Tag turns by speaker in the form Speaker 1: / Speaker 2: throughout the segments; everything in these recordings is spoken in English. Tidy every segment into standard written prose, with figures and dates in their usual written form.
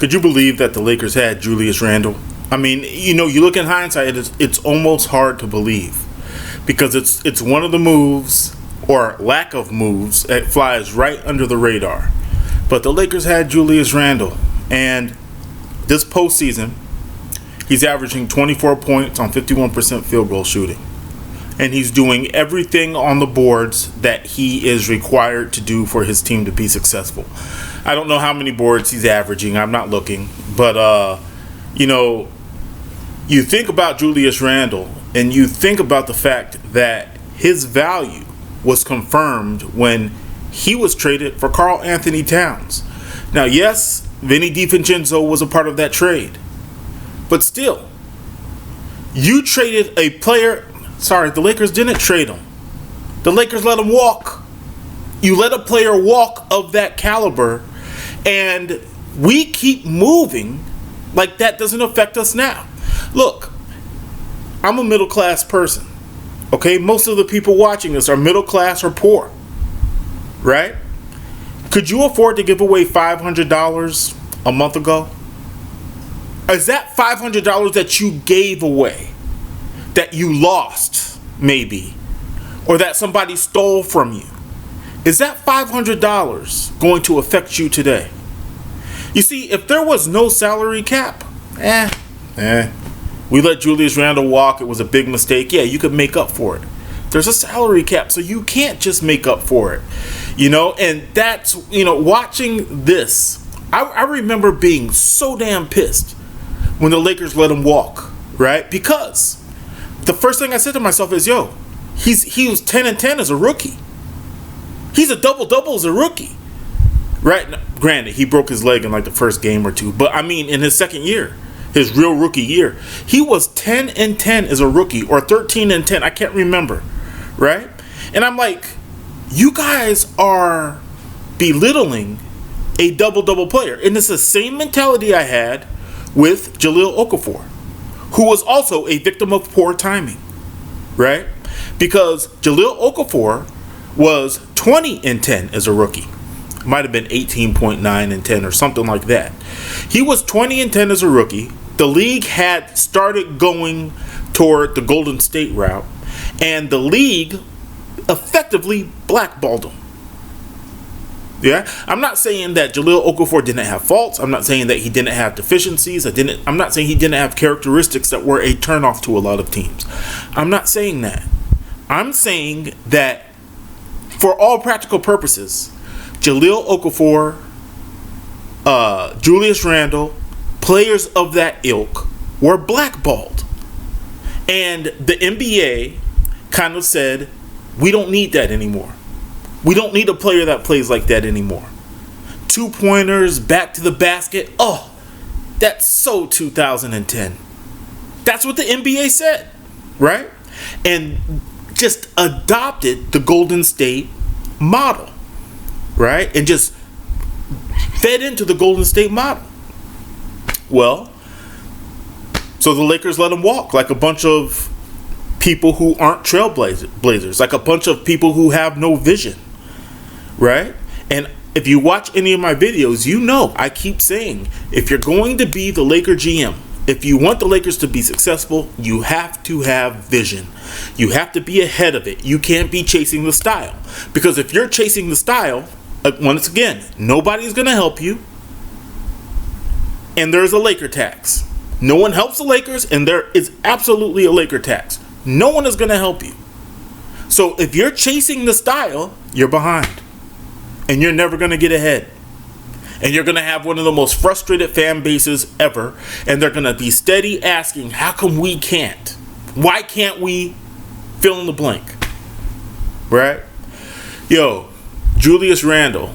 Speaker 1: Could you believe that the Lakers had Julius Randle? I mean, you look in hindsight, it's almost hard to believe because it's one of the moves or lack of moves that flies right under the radar. But the Lakers had Julius Randle, and this postseason, he's averaging 24 points on 51% field goal shooting. And he's doing everything on the boards that he is required to do for his team to be successful. I don't know how many boards he's averaging. I'm not looking. But, you think about Julius Randle, and you think about the fact that his value was confirmed when he was traded for Karl Anthony Towns. Now, yes, Vinny DiVincenzo was a part of that trade. But still, you traded a player. Sorry, the Lakers didn't trade him. The Lakers let him walk. You let a player walk of that caliber, and we keep moving like that doesn't affect us now. Look, I'm a middle class person. Okay, most of the people watching us are middle class or poor. Right? Could you afford to give away $500 a month ago? Is that $500 that you gave away, that you lost, maybe, or that somebody stole from you? Is that $500 going to affect you today? You see, if there was no salary cap, we let Julius Randle walk. It was a big mistake. Yeah, you could make up for it. There's a salary cap, so you can't just make up for it. And that's, watching this, I remember being so damn pissed when the Lakers let him walk, right? Because the first thing I said to myself is, he was 10-10 as a rookie. He's a double-double as a rookie, right? Now, granted, he broke his leg in like the first game or two, but I mean, in his second year, his real rookie year, he was 10-10 as a rookie, or 13-10. I can't remember, right? And I'm like, you guys are belittling a double-double player, and it's the same mentality I had with Jahlil Okafor, who was also a victim of poor timing, right? Because Jahlil Okafor was 20-10 as a rookie. It might have been 18.9-10 or something like that. He was 20-10 as a rookie. The league had started going toward the Golden State route, and the league effectively blackballed him. Yeah, I'm not saying that Jahlil Okafor didn't have faults. I'm not saying that he didn't have deficiencies. I'm not saying he didn't have characteristics that were a turnoff to a lot of teams. I'm not saying that. I'm saying that for all practical purposes, Jahlil Okafor, Julius Randle, players of that ilk were blackballed. And the NBA kind of said, we don't need that anymore. We don't need a player that plays like that anymore. 2-pointers, back to the basket. Oh, that's so 2010. That's what the NBA said, right? And just adopted the Golden State model, right? And just fed into the Golden State model. Well, so the Lakers let him walk like a bunch of people who aren't trailblazers, like a bunch of people who have no vision, right? And if you watch any of my videos, I keep saying, if you're going to be the Laker GM, if you want the Lakers to be successful, you have to have vision. You have to be ahead of it. You can't be chasing the style. Because if you're chasing the style, once again, nobody's going to help you. And there's a Laker tax. No one helps the Lakers, and there is absolutely a Laker tax. No one is going to help you. So if you're chasing the style, you're behind. And you're never going to get ahead. And you're going to have one of the most frustrated fan bases ever. And they're going to be steady asking, how come we can't? Why can't we fill in the blank? Right? Julius Randle,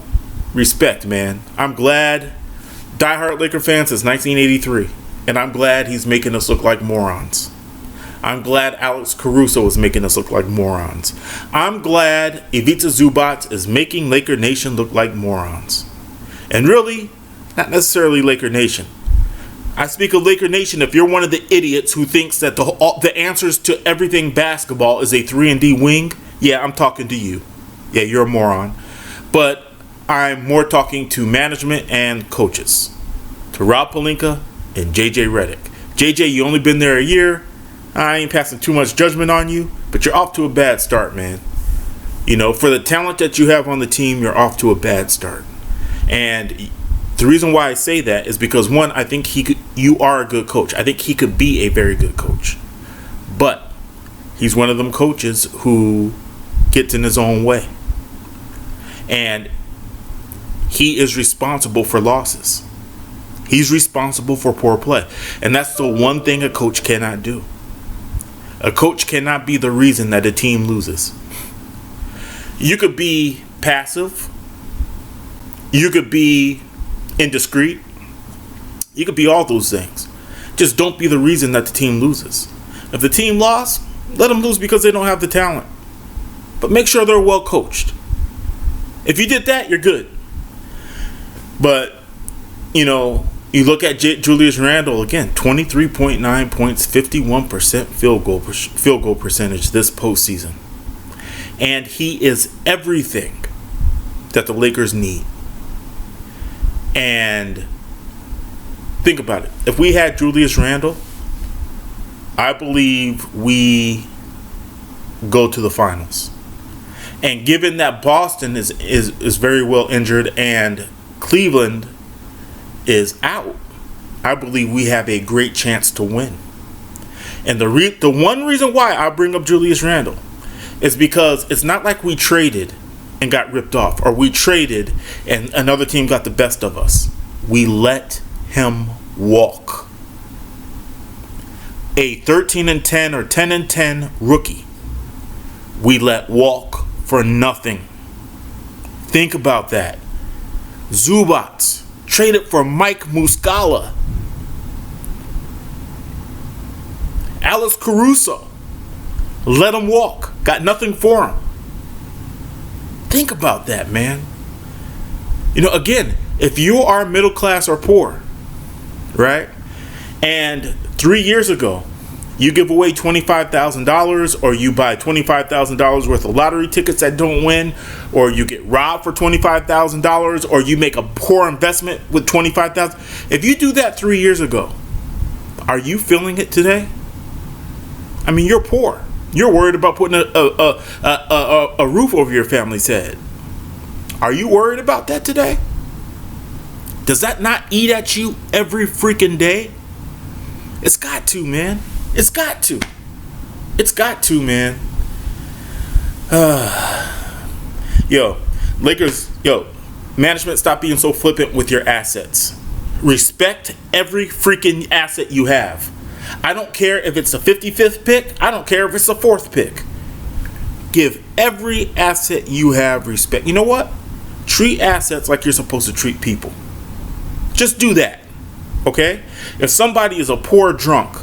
Speaker 1: respect, man. I'm glad. Diehard Laker fan since 1983. And I'm glad he's making us look like morons. I'm glad Alex Caruso is making us look like morons. I'm glad Ivica Zubac is making Laker Nation look like morons. And really, not necessarily Laker Nation. I speak of Laker Nation if you're one of the idiots who thinks that the answers to everything basketball is a 3-and-D wing. Yeah, I'm talking to you. Yeah, you're a moron. But I'm more talking to management and coaches. to Rob Pelinka and JJ Redick. JJ, you only been there a year. I ain't passing too much judgment on you, but you're off to a bad start, man. You know, for the talent that you have on the team, you're off to a bad start. And the reason why I say that is because, one, I think you are a good coach. I think he could be a very good coach. But he's one of them coaches who gets in his own way. And he is responsible for losses. He's responsible for poor play. And that's the one thing a coach cannot do. A coach cannot be the reason that a team loses. You could be passive. You could be indiscreet. You could be all those things. Just don't be the reason that the team loses. If the team lost, let them lose because they don't have the talent. But make sure they're well coached. If you did that, you're good. But, you know, you look at Julius Randle again, 23.9 points, 51% field goal percentage this postseason. And he is everything that the Lakers need. And think about it. If we had Julius Randle, I believe we go to the finals. And given that Boston is very well injured and Cleveland is out, I believe we have a great chance to win. And the one reason why I bring up Julius Randle is because it's not like we traded and got ripped off, or we traded and another team got the best of us. We let him walk. A 13-10 or 10-10 rookie, we let walk for nothing. Think about that. Zubac traded for Mike Muscala. Alex Caruso, let him walk. Got nothing for him. Think about that, man. You know, again, if you are middle class or poor, right? And 3 years ago, you give away $25,000, or you buy $25,000 worth of lottery tickets that don't win, or you get robbed for $25,000, or you make a poor investment with $25,000. If you do that 3 years ago, are you feeling it today? I mean, you're poor. You're worried about putting a roof over your family's head. Are you worried about that today? Does that not eat at you every freaking day? It's got to, man. It's got to. It's got to, man. Lakers, management, stop being so flippant with your assets. Respect every freaking asset you have. I don't care if it's a 55th pick. I don't care if it's a 4th pick. Give every asset you have respect. You know what? Treat assets like you're supposed to treat people. Just do that. Okay? If somebody is a poor drunk,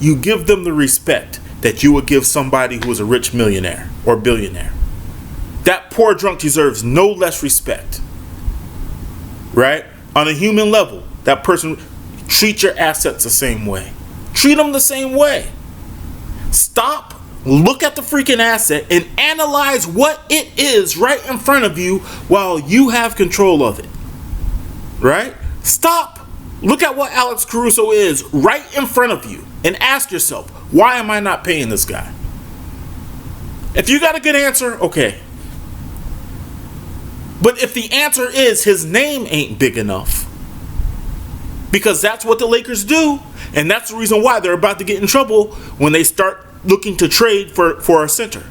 Speaker 1: you give them the respect that you would give somebody who is a rich millionaire or billionaire. That poor drunk deserves no less respect. Right? On a human level, that person, treat your assets the same way. Treat them the same way. Stop, look at the freaking asset, and analyze what it is right in front of you while you have control of it. Right? Stop. Look at what Alex Caruso is right in front of you and ask yourself, why am I not paying this guy? If you got a good answer, okay. But if the answer is his name ain't big enough, because that's what the Lakers do, and that's the reason why they're about to get in trouble when they start looking to trade for a center.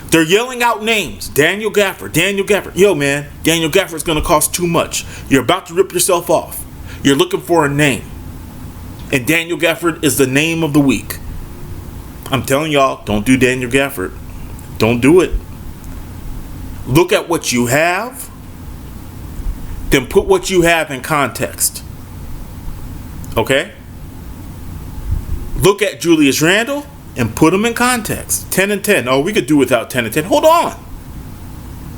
Speaker 1: They're yelling out names. Daniel Gafford. Yo, man, Daniel Gafford's going to cost too much. You're about to rip yourself off. You're looking for a name. And Daniel Gafford is the name of the week. I'm telling y'all, don't do Daniel Gafford. Don't do it. Look at what you have, then put what you have in context. Okay? Look at Julius Randle and put him in context. 10-10. Oh, we could do without 10-10. Hold on.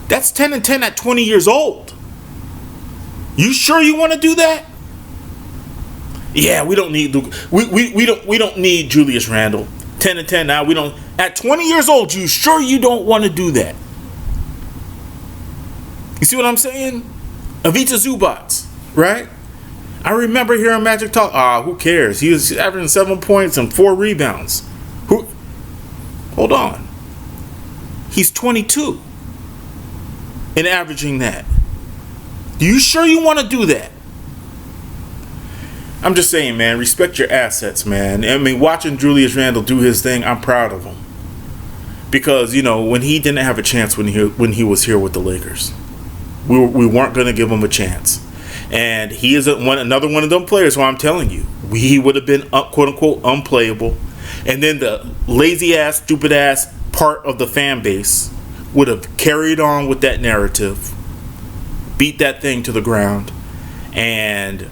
Speaker 1: That's 10-10 at 20 years old. You sure you want to do that? Yeah, we don't need we don't need Julius Randle. 10-10 now. We don't. At 20 years old, you sure you don't want to do that? You see what I'm saying? Ivica Zubac, right? I remember hearing Magic talk. Who cares? He was averaging 7 points and 4 rebounds. Hold on. He's 22 and averaging that. You sure you want to do that? I'm just saying, man, respect your assets, man. I mean, watching Julius Randle do his thing, I'm proud of him. Because, you know, when he didn't have a chance when he was here with the Lakers, we weren't going to give him a chance. And he is another one of them players who I'm telling you, he would have been, quote-unquote, unplayable. And then the lazy-ass, stupid-ass part of the fan base would have carried on with that narrative, beat that thing to the ground, and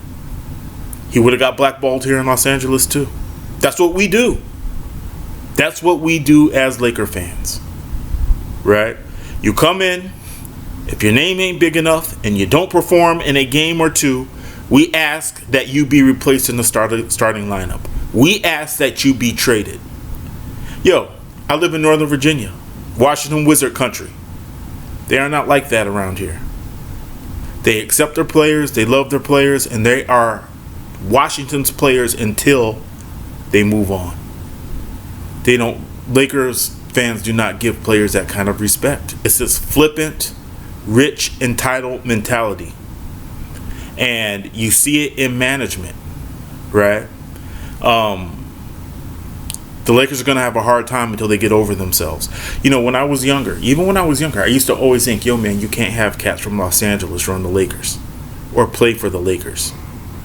Speaker 1: he would have got blackballed here in Los Angeles too. That's what we do. That's what we do as Laker fans, right? You come in, if your name ain't big enough and you don't perform in a game or two, we ask that you be replaced in the starting lineup. We ask that you be traded. Yo, I live in Northern Virginia, Washington Wizard country. They are not like that around here. They accept their players, they love their players, and they are Washington's players until they move on. Lakers fans do not give players that kind of respect. It's this flippant, rich, entitled mentality. And you see it in management, right? The Lakers are going to have a hard time until they get over themselves. You know, when I was younger, I used to always think, yo, man, you can't have cats from Los Angeles run the Lakers or play for the Lakers.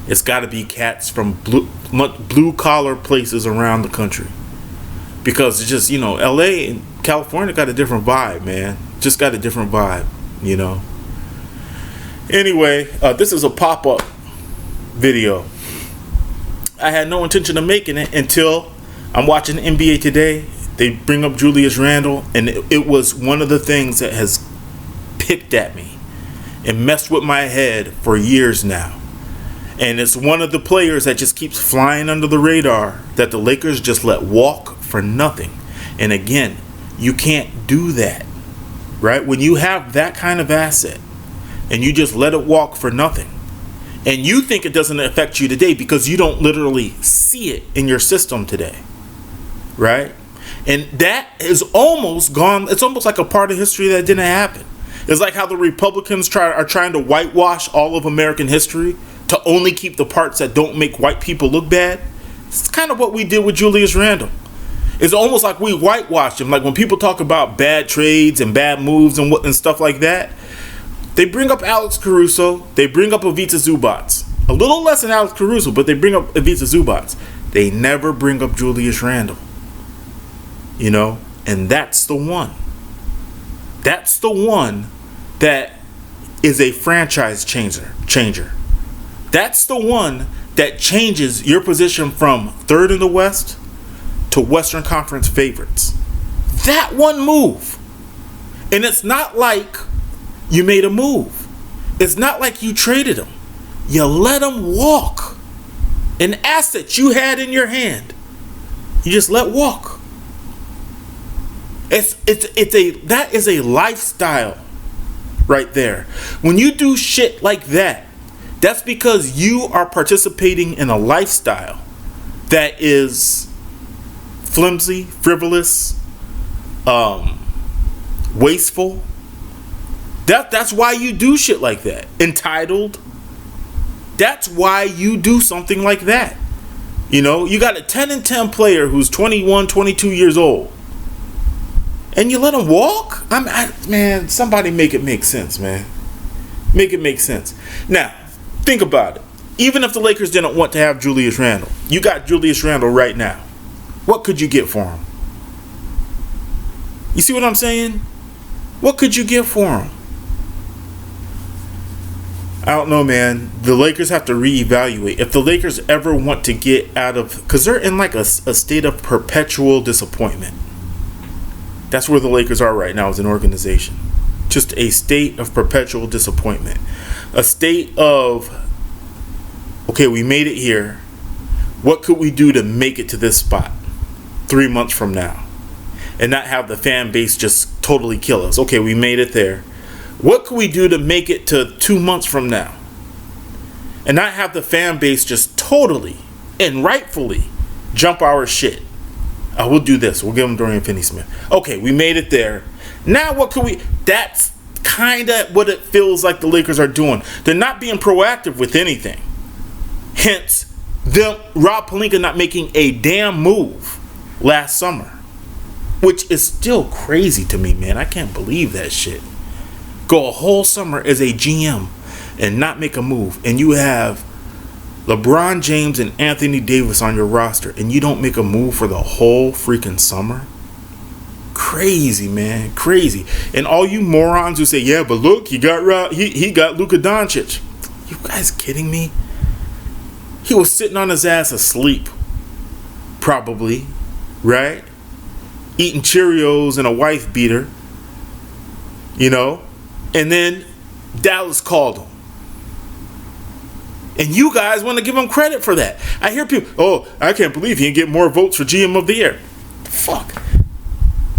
Speaker 1: It's got to be cats from blue-collar places around the country. Because it's just, you know, LA and California got a different vibe, man. Just got a different vibe, you know. Anyway, this is a pop-up video. I had no intention of making it until I'm watching NBA Today. They bring up Julius Randle, and it was one of the things that has picked at me and messed with my head for years now. And it's one of the players that just keeps flying under the radar that the Lakers just let walk for nothing. And again, you can't do that, right? When you have that kind of asset and you just let it walk for nothing, and you think it doesn't affect you today because you don't literally see it in your system today, right? And that is almost gone. It's almost like a part of history that didn't happen. It's like how the Republicans are trying to whitewash all of American history to only keep the parts that don't make white people look bad. It's kind of what we did with Julius Randle. It's almost like we whitewashed him. Like when people talk about bad trades and bad moves and stuff like that, they bring up Alex Caruso. They bring up Ivica Zubac. A little less than Alex Caruso, but they bring up Ivica Zubac. They never bring up Julius Randle. You know? And that's the one. That's the one that is a franchise changer. That's the one that changes your position from third in the West to Western Conference favorites. That one move. And it's not like you made a move. It's not like you traded him. You let him walk. An asset you had in your hand, you just let walk. That is a lifestyle right there. When you do shit like that, that's because you are participating in a lifestyle that is flimsy, frivolous, wasteful. That's why you do shit like that. Entitled. That's why you do something like that. You know, you got a 10-10 player who's 21, 22 years old. And you let him walk? Man, somebody make it make sense, man. Make it make sense. Now, think about it. Even if the Lakers didn't want to have Julius Randle, you got Julius Randle right now. What could you get for him? You see what I'm saying? What could you get for him? I don't know, man. The Lakers have to reevaluate. If the Lakers ever want to get out of... Because they're in like a state of perpetual disappointment. That's where the Lakers are right now as an organization. Just a state of perpetual disappointment. A state of, okay, we made it here. What could we do to make it to this spot 3 months from now? And not have the fan base just totally kill us. Okay, we made it there. What could we do to make it to 2 months from now? and not have the fan base just totally and rightfully jump our shit. We'll do this. We'll give him Dorian Finney-Smith. Okay, we made it there. Now what can we... That's kind of what it feels like the Lakers are doing. They're not being proactive with anything. Hence, Rob Pelinka not making a damn move last summer. Which is still crazy to me, man. I can't believe that shit. Go a whole summer as a GM and not make a move. And you have LeBron James and Anthony Davis on your roster, and you don't make a move for the whole freaking summer? Crazy, man. Crazy. And all you morons who say, yeah, but look, he got Luka Doncic. You guys kidding me? He was sitting on his ass asleep. Probably. Right? Eating Cheerios and a wife beater. You know? And then Dallas called him. And you guys want to give him credit for that. I hear people, oh, I can't believe he didn't get more votes for GM of the year. Fuck.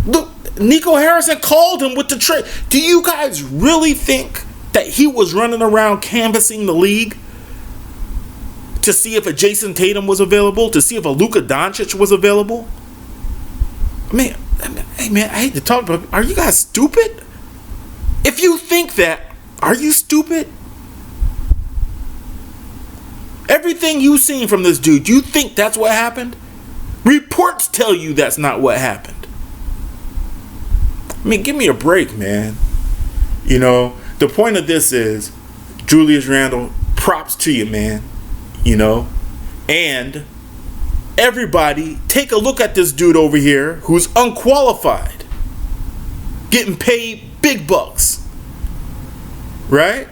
Speaker 1: Look, Nico Harrison called him with the trade. Do you guys really think that he was running around canvassing the league to see if a Jason Tatum was available, to see if a Luka Doncic was available? Man, hey man, I hate to talk about it. Are you guys stupid? If you think that, are you stupid? Everything you've seen from this dude, you think that's what happened? Reports tell you that's not what happened. I mean, give me a break, man. You know, the point of this is, Julius Randle, props to you, man. You know, and everybody, take a look at this dude over here who's unqualified, getting paid big bucks, right?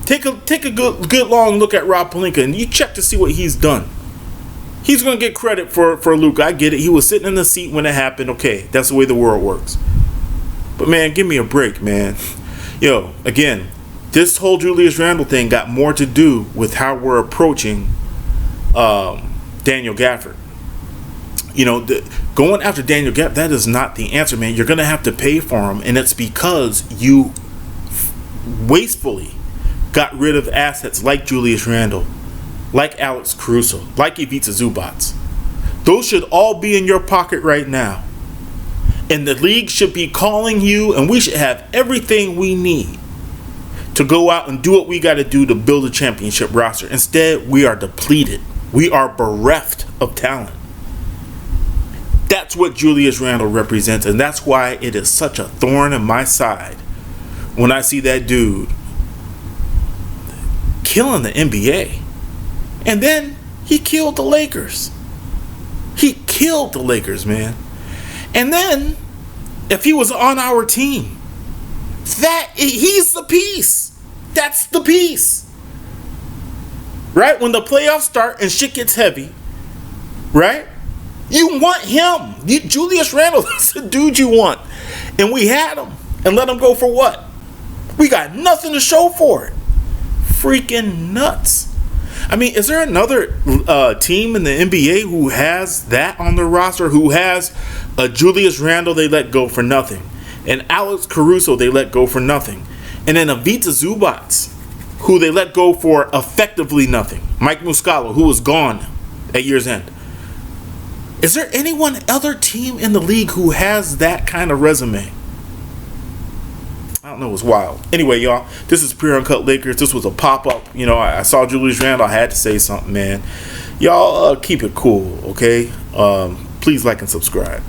Speaker 1: Take a good long look at Rob Pelinka and you check to see what he's done. He's gonna get credit for Luke. I get it. He was sitting in the seat when it happened. Okay, that's the way the world works. But man, give me a break, man. Yo, again, this whole Julius Randle thing got more to do with how we're approaching Daniel Gafford. You know, going after Daniel Gafford, that is not the answer, man. You're gonna have to pay for him, and it's because you wastefully got rid of assets like Julius Randle, like Alex Caruso, like Ivica Zubac. Those should all be in your pocket right now. And the league should be calling you, and we should have everything we need to go out and do what we got to do to build a championship roster. Instead, we are depleted. We are bereft of talent. That's what Julius Randle represents, and that's why it is such a thorn in my side when I see that dude killing the NBA. And then he killed the Lakers. He killed the Lakers, man. And then, if he was on our team, he's the piece. That's the piece. Right? When the playoffs start and shit gets heavy, right? You want him. Julius Randle, that's the dude you want. And we had him. And let him go for what? We got nothing to show for it. Freaking nuts. I mean, is there another team in the NBA who has that on their roster, who has a Julius Randle they let go for nothing, and Alex Caruso they let go for nothing, and then Ivica Zubac who they let go for effectively nothing, Mike Muscala who was gone at year's end? Is there other team in the league who has that kind of resume? I don't know, it was wild. Anyway, y'all, this is Pure Uncut Lakers. This was a pop-up. You know, I saw Julius Randle. I had to say something, man. Y'all keep it cool, okay? Please like and subscribe.